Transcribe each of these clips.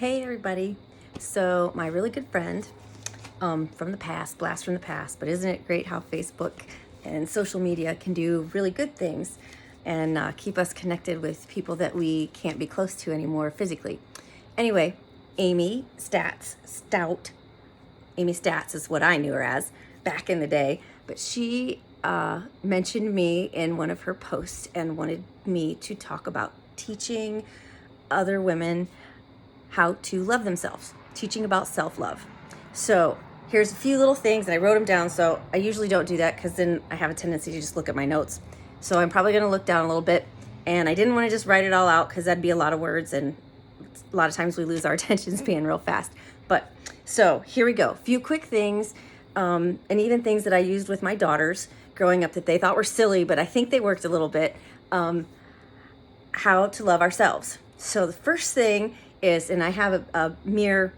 Hey everybody. So my really good friend from the past, blast from the past, but isn't it great how Facebook and social media can do really good things and keep us connected with people that we can't be close to anymore physically. Anyway, Amy Stout, Amy Stats is what I knew her as back in the day, but she mentioned me in one of her posts and wanted me to talk about teaching other women how to love themselves, teaching about self-love. So here's a few little things, and I wrote them down. So I usually don't do that because then I have a tendency to just look at my notes. So I'm probably going to look down a little bit, and I didn't want to just write it all out because that'd be a lot of words, and a lot of times we lose our attention span real fast. But so here we go. A few quick things, and even things that I used with my daughters growing up that they thought were silly, but I think they worked a little bit. How to love ourselves. So the first thing is, and I have a mirror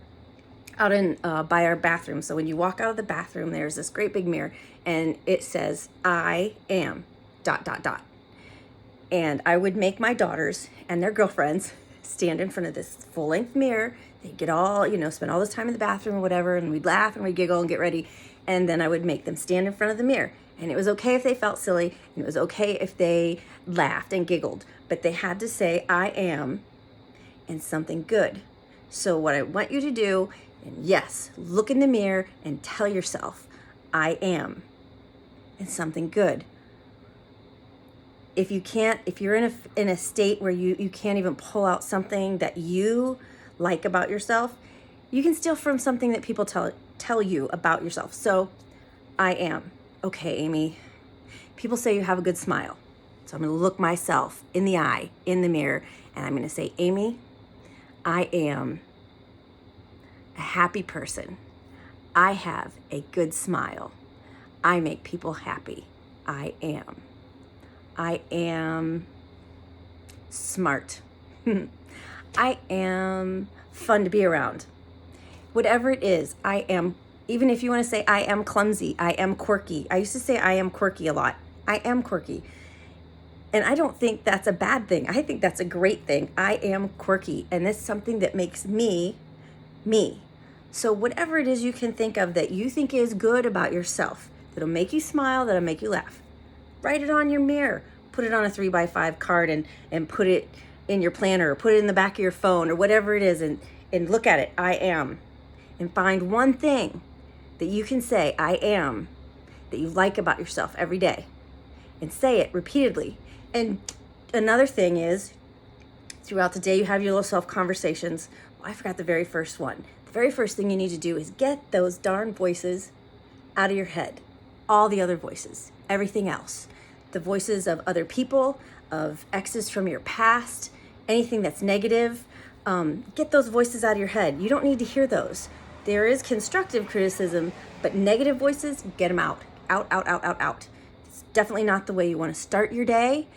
out in by our bathroom. So when you walk out of the bathroom, there's this great big mirror, and it says, "I am ... And I would make my daughters and their girlfriends stand in front of this full-length mirror. They'd get all, spend all this time in the bathroom or whatever, and we'd laugh and we'd giggle and get ready. And then I would make them stand in front of the mirror. And it was okay if they felt silly, and it was okay if they laughed and giggled, but they had to say, "I am," and something good. So what I want you to do, and yes, look in the mirror and tell yourself, "I am," and something good. If you're in a state where you can't even pull out something that you like about yourself, you can steal from something that people tell you about yourself. So, "I am." Okay, Amy, people say you have a good smile. So I'm going to look myself in the eye, in the mirror, and I'm going to say, "Amy, I am a happy person. I have a good smile. I make people happy. I am. I am smart. I am fun to be around." Whatever it is, I am. Even if you want to say, "I am clumsy. I am quirky." I used to say, "I am quirky" a lot. I am quirky. And I don't think that's a bad thing. I think that's a great thing. I am quirky. And that's something that makes me, me. So whatever it is you can think of that you think is good about yourself, that'll make you smile, that'll make you laugh, write it on your mirror. Put it on a 3x5 card and put it in your planner, or put it in the back of your phone, or whatever it is, and look at it. I am. And find one thing that you can say, "I am," that you like about yourself every day. And say it repeatedly. And another thing is, throughout the day, you have your little self-conversations. Well, I forgot the very first one. The very first thing you need to do is get those darn voices out of your head. All the other voices, everything else. The voices of other people, of exes from your past, anything that's negative. Get those voices out of your head. You don't need to hear those. There is constructive criticism, but negative voices, get them out. Out, out, out, out, out. It's definitely not the way you want to start your day,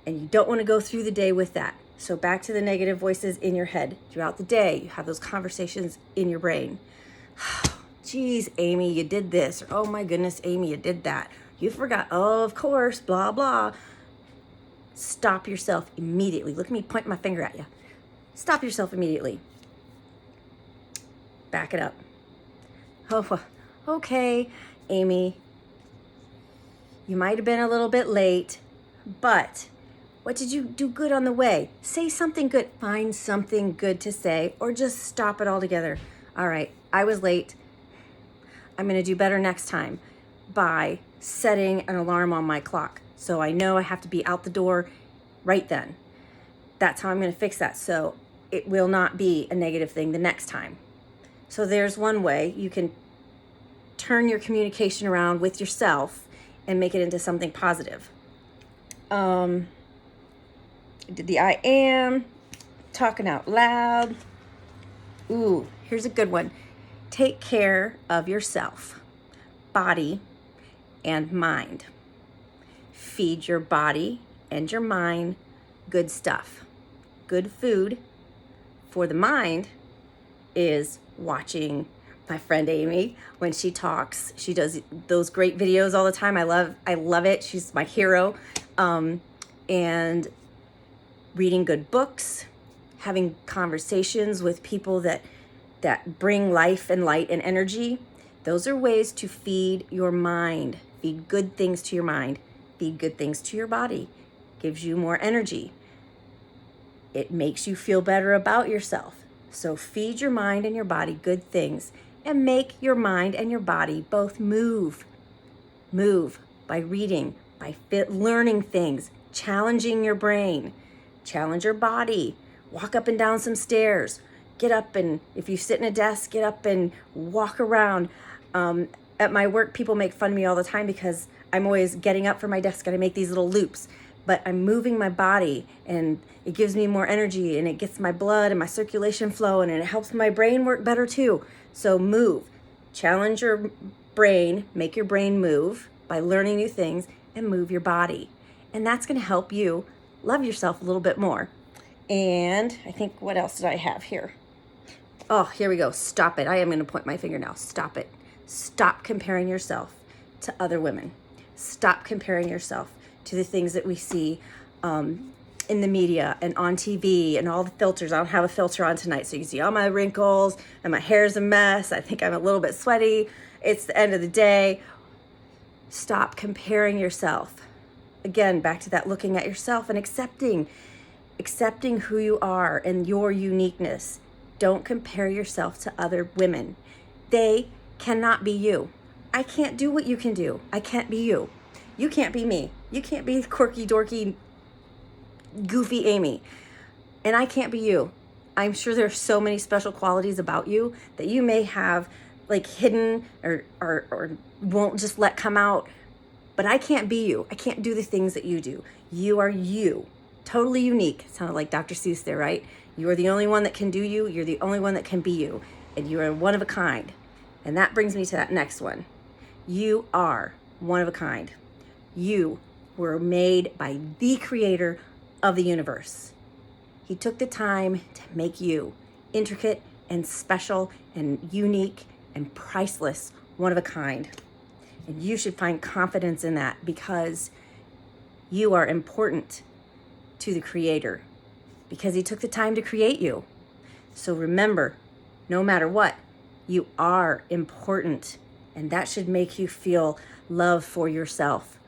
and you don't want to go through the day with that. So back to the negative voices in your head. Throughout the day, you have those conversations in your brain. "Geez, Amy, you did this." Or, "Oh my goodness, Amy, you did that. You forgot." "Oh, of course, blah, blah." Stop yourself immediately. Look at me pointing my finger at you. Stop yourself immediately. Back it up. "Oh, okay, Amy, you might have been a little bit late, but what did you do good on the way?" Say something good. Find something good to say, or just stop it altogether. "All right, I was late. I'm going to do better next time by setting an alarm on my clock, so I know I have to be out the door right then. That's how I'm going to fix that, so it will not be a negative thing the next time." So there's one way you can turn your communication around with yourself and make it into something positive. I did the "I am," talking out loud. Ooh, here's a good one. Take care of yourself, body and mind. Feed your body and your mind good stuff. Good food for the mind is watching my friend Amy when she talks. She does those great videos all the time. I love it. She's my hero. And reading good books, having conversations with people that bring life and light and energy. Those are ways to feed your mind. Feed good things to your mind. Feed good things to your body. Gives you more energy. It makes you feel better about yourself. So feed your mind and your body good things and make your mind and your body both move. Move by reading, by learning things, challenging your brain, challenge your body, walk up and down some stairs, get up, and if you sit in a desk, get up and walk around. At my work, people make fun of me all the time because I'm always getting up from my desk and I make these little loops, but I'm moving my body and it gives me more energy and it gets my blood and my circulation flowing and it helps my brain work better too. So move, challenge your brain, make your brain move by learning new things, and move your body. And that's going to help you love yourself a little bit more. And I think, what else did I have here? Oh, here we go. Stop it. I am going to point my finger now. Stop it. Stop comparing yourself to other women. Stop comparing yourself to the things that we see in the media and on TV and all the filters. I don't have a filter on tonight, so you can see all my wrinkles and my hair's a mess. I think I'm a little bit sweaty. It's the end of the day. Stop comparing yourself. Again, back to that looking at yourself and accepting who you are and your uniqueness. Don't compare yourself to other women. They cannot be you. I can't do what you can do. I can't be you. You can't be me. You can't be quirky, dorky, goofy Amy. And I can't be you. I'm sure there's so many special qualities about you that you may have like hidden or won't just let come out. But I can't be you. I can't do the things that you do. You are you. Totally unique. Sounded like Dr. Seuss there, right? You are the only one that can do you. You're the only one that can be you. And you are one of a kind. And that brings me to that next one. You are one of a kind. You were made by the creator of the universe. He took the time to make you intricate and special and unique and priceless, one of a kind. And you should find confidence in that because you are important to the creator because he took the time to create you. So remember, no matter what, you are important, and that should make you feel love for yourself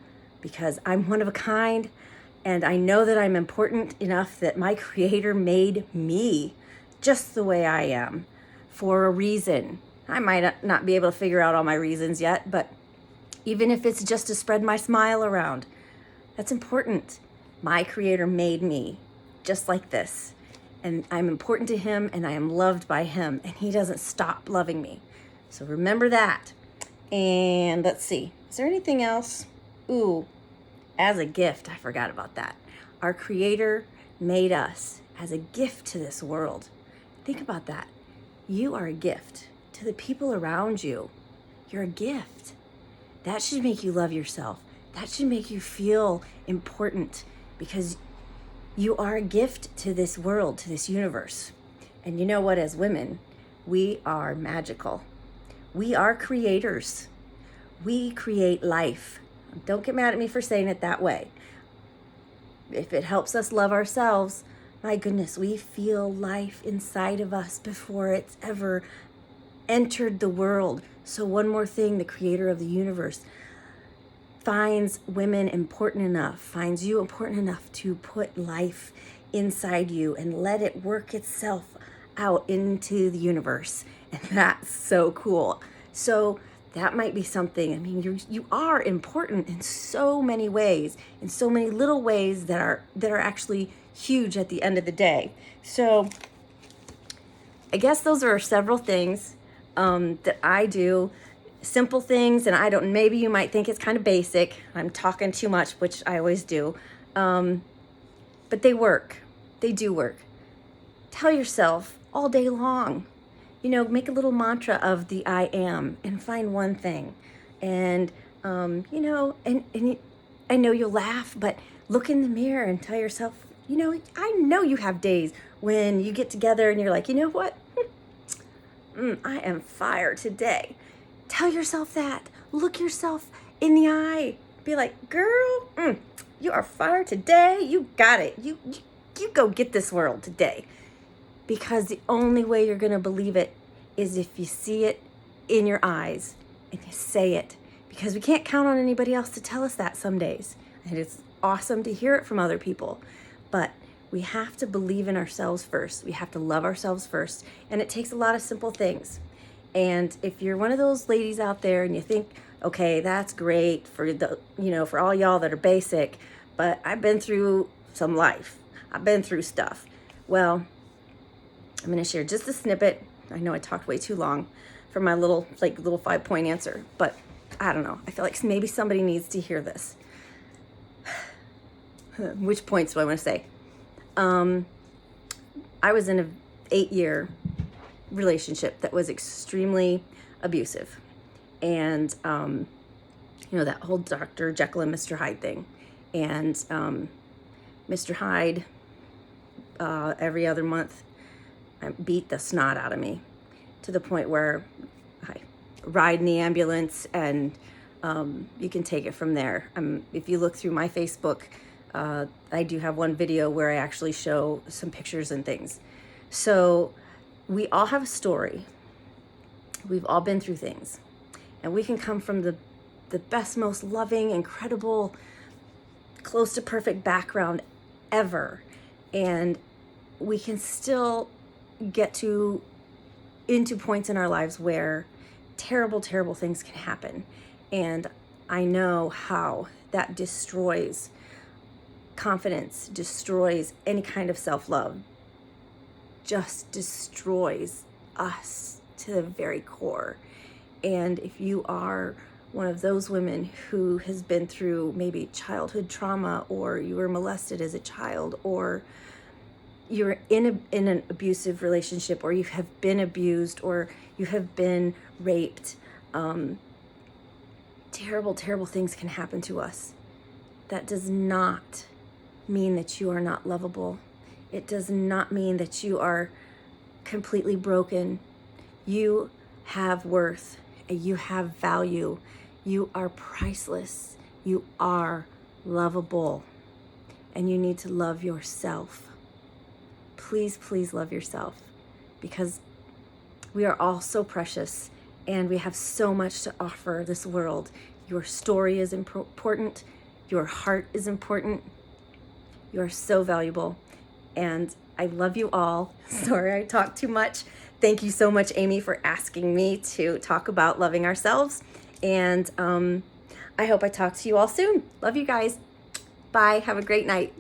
because I'm one of a kind, and I know that I'm important enough that my creator made me just the way I am for a reason. I might not be able to figure out all my reasons yet, but even if it's just to spread my smile around, that's important. My creator made me just like this. And I'm important to him and I am loved by him and he doesn't stop loving me. So remember that. And let's see, is there anything else? Ooh, as a gift, I forgot about that. Our creator made us as a gift to this world. Think about that. You are a gift to the people around you. You're a gift. That should make you love yourself. That should make you feel important because you are a gift to this world, to this universe. And you know what, as women, we are magical. We are creators. We create life. Don't get mad at me for saying it that way. If it helps us love ourselves, my goodness, we feel life inside of us before it's ever entered the world. So one more thing, the creator of the universe finds women important enough, finds you important enough to put life inside you and let it work itself out into the universe. And that's so cool. So that might be something. I mean, you are important in so many ways, in so many little ways that are actually huge at the end of the day. So I guess those are several things that I do. Simple things, and I don't, maybe you might think it's kind of basic. I'm talking too much, which I always do. But they work. They do work. Tell yourself all day long, make a little mantra of the I am and find one thing. And, and I know you'll laugh, but look in the mirror and tell yourself, I know you have days when you get together and you're like, you know what? I am fire today. Tell yourself that. Look yourself in the eye. Be like, girl, you are fire today. You got it. You go get this world today. because the only way you're going to believe it is if you see it in your eyes and you say it, because we can't count on anybody else to tell us that some days. And it's awesome to hear it from other people, but we have to believe in ourselves first. We have to love ourselves first. And it takes a lot of simple things. And if you're one of those ladies out there and you think, okay, that's great for the, for all y'all that are basic, but I've been through some life. I've been through stuff. Well, I'm going to share just a snippet. I know I talked way too long for my little 5-point answer, but I don't know. I feel like maybe somebody needs to hear this. Which points do I want to say? I was in an 8-year relationship that was extremely abusive. And, that whole Dr. Jekyll and Mr. Hyde thing. And Mr. Hyde, every other month, beat the snot out of me to the point where I ride in the ambulance, and you can take it from there. If you look through my Facebook, I do have one video where I actually show some pictures and things. So we all have a story. We've all been through things. And we can come from the best, most loving, incredible, close to perfect background ever. And we can still get into points in our lives where terrible, terrible things can happen. And I know how that destroys confidence, destroys any kind of self-love, just destroys us to the very core. And if you are one of those women who has been through maybe childhood trauma, or you were molested as a child, or you're in an abusive relationship, or you have been abused, or you have been raped, terrible, terrible things can happen to us. That does not mean that you are not lovable. It does not mean that you are completely broken. You have worth. You have value. You are priceless. You are lovable. And you need to love yourself. Please, please love yourself, because we are all so precious and we have so much to offer this world. Your story is important. Your heart is important. You are so valuable. And I love you all. Sorry I talked too much. Thank you so much, Amy, for asking me to talk about loving ourselves. And I hope I talk to you all soon. Love you guys. Bye. Have a great night.